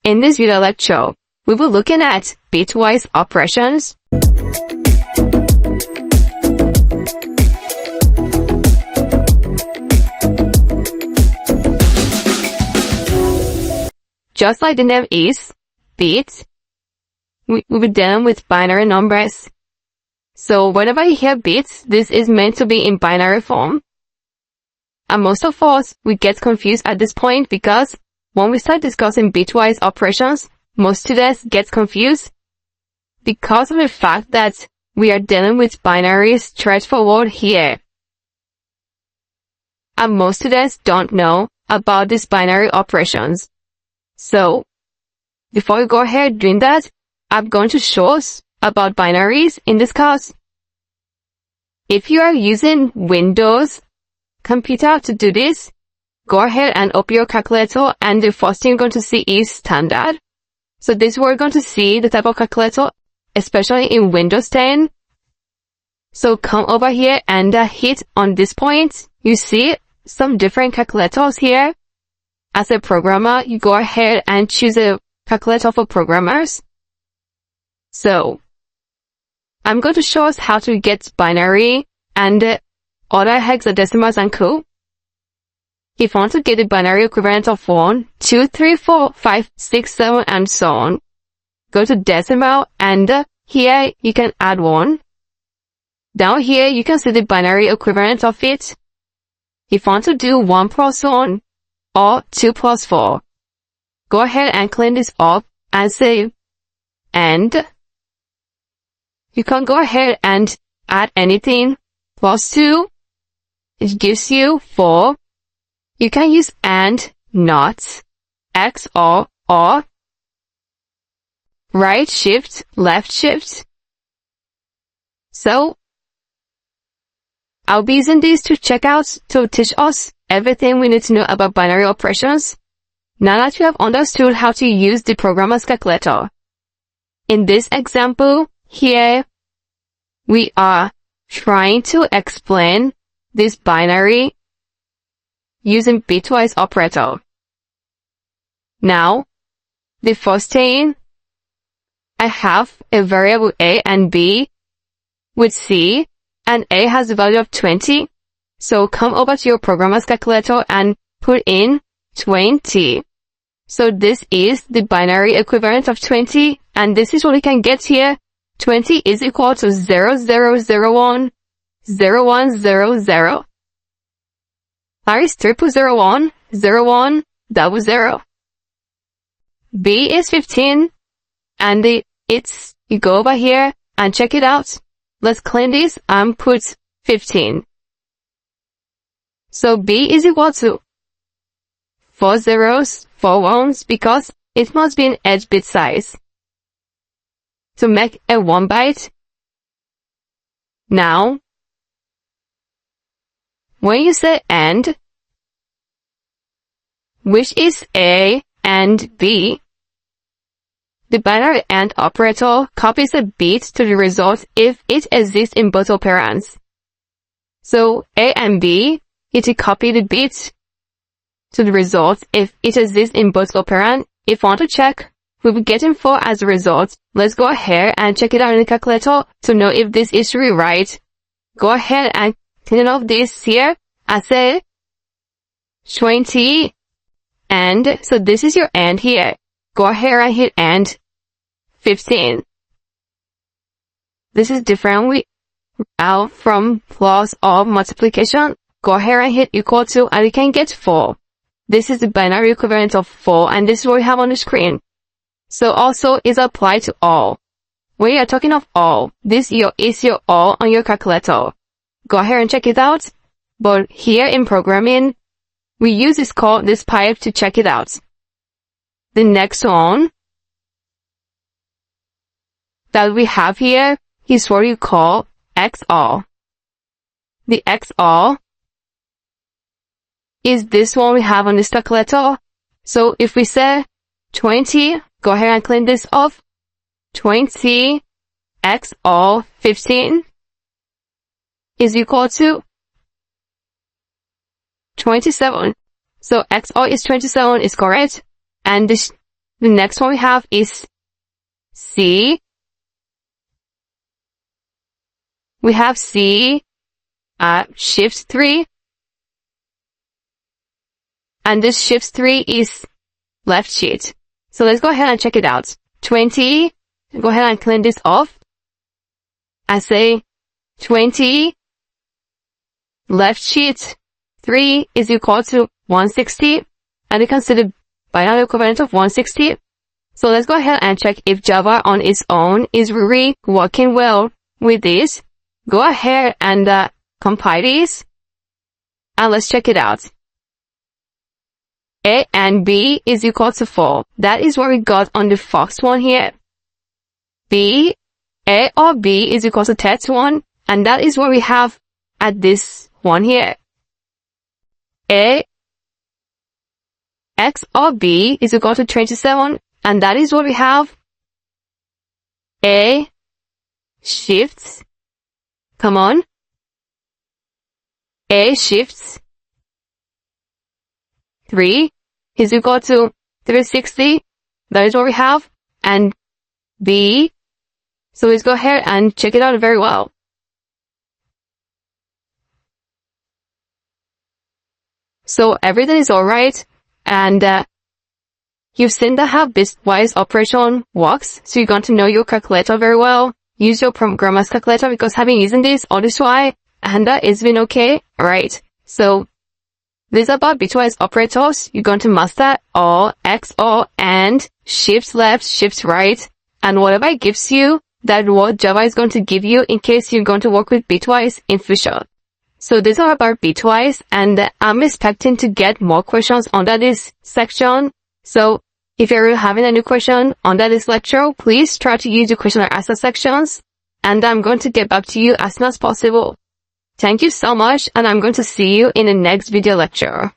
In this video lecture, we will looking at bitwise operations. Just like the name is, bit, we will be dealing with binary numbers. So whenever you hear bits, this is meant to be in binary form. And most of us, we get confused at this point because when we start discussing bitwise operations, most students get confused because of the fact that we are dealing with binary straightforward here. And most students don't know about these binary operations. So, before we go ahead doing that, I'm going to show us about binaries in this class. If you are using Windows computer to do this, go ahead and open your calculator, and the first thing you're going to see is standard. So this is where we're going to see the type of calculator, especially in Windows 10. So come over here and hit on this point. You see some different calculators here. As a programmer, you go ahead and choose a calculator for programmers. So, I'm going to show us how to get binary and other hexadecimals and co. If you want to get the binary equivalent of 1, 2, 3, 4, 5, 6, 7, and so on, go to decimal, and here you can add 1. Down here you can see the binary equivalent of it. If you want to do 1 plus 1, or 2 plus 4, go ahead and clean this up and save. And you can go ahead and add anything. Plus 2, it gives you 4. You can use AND, NOT, XOR, or right shift, left shift. So, I'll be using this to teach us everything we need to know about binary operations. Now that you have understood how to use the programmer's calculator. In this example, here, we are trying to explain this binary using bitwise operator. Now, the first thing, I have a variable a and b with c, and a has a value of 20. So come over to your programmer's calculator and put in 20. So this is the binary equivalent of 20, and this is what we can get here. 20 is equal to 0001, 0100. That is 0001, 0100. B is 15, and you go over here and check it out. Let's clean this and put 15. So B is equal to 4 zeros, 4 ones, because it must be an 8-bit size to make a 1 byte. Now, when you say AND, which is A and B, the binary AND operator copies a bit to the result if it exists in both operands. So A and B, it will copy the bit to the result if it exists in both operands. If you want to check, we'll be getting 4 as a result. Let's go ahead and check it out in the calculator to know if this is really right. Go ahead and clean off this here. I say 20, and so this is your AND here. Go ahead and hit AND 15. This is different from plus or multiplication. Go ahead and hit equal to, and you can get 4. This is the binary equivalent of 4, and this is what we have on the screen. So also is applied to all. When you're talking of all, this is your all on your calculator. Go ahead and check it out. But here in programming, we use this pipe to check it out. The next one that we have here is what you call XOR. The XOR is this one we have on this calculator. So if we say 20, go ahead and clean this off. 20 XOR 15 is equal to 27. So XOR is 27 is correct. And The next one we have is C. We have C at shift 3. And this shift 3 is left shift. So let's go ahead and check it out. 20. Go ahead and clean this off. I say 20 left shift 3 is equal to 160. And you can see the binary equivalent of 160. So let's go ahead and check if Java on its own is really working well with this. Go ahead and compile this. And let's check it out. A and B is equal to 4. That is what we got on the first one here. B, A or B is equal to 31. And that is what we have at this one here. A, X or B is equal to 27. And that is what we have. A, shifts. Come on. A shifts 3 is equal to 360. That is what we have. And B. So let's go ahead and check it out very well. So everything is alright. And you've seen that how Bitwise operation works. So you're going to know your calculator very well. Use your programmer's calculator because I've been using this all this while. And it's been okay. Alright. So this is about Bitwise operators. You're going to master all, XOR, and shift left, shift right. And whatever it gives you, that's what Java is going to give you in case you're going to work with Bitwise in future. So these are about Bitwise, and I'm expecting to get more questions under this section. So if you're having any question under this lecture, please try to use the question and answer sections. And I'm going to get back to you as soon as possible. Thank you so much, and I'm going to see you in the next video lecture.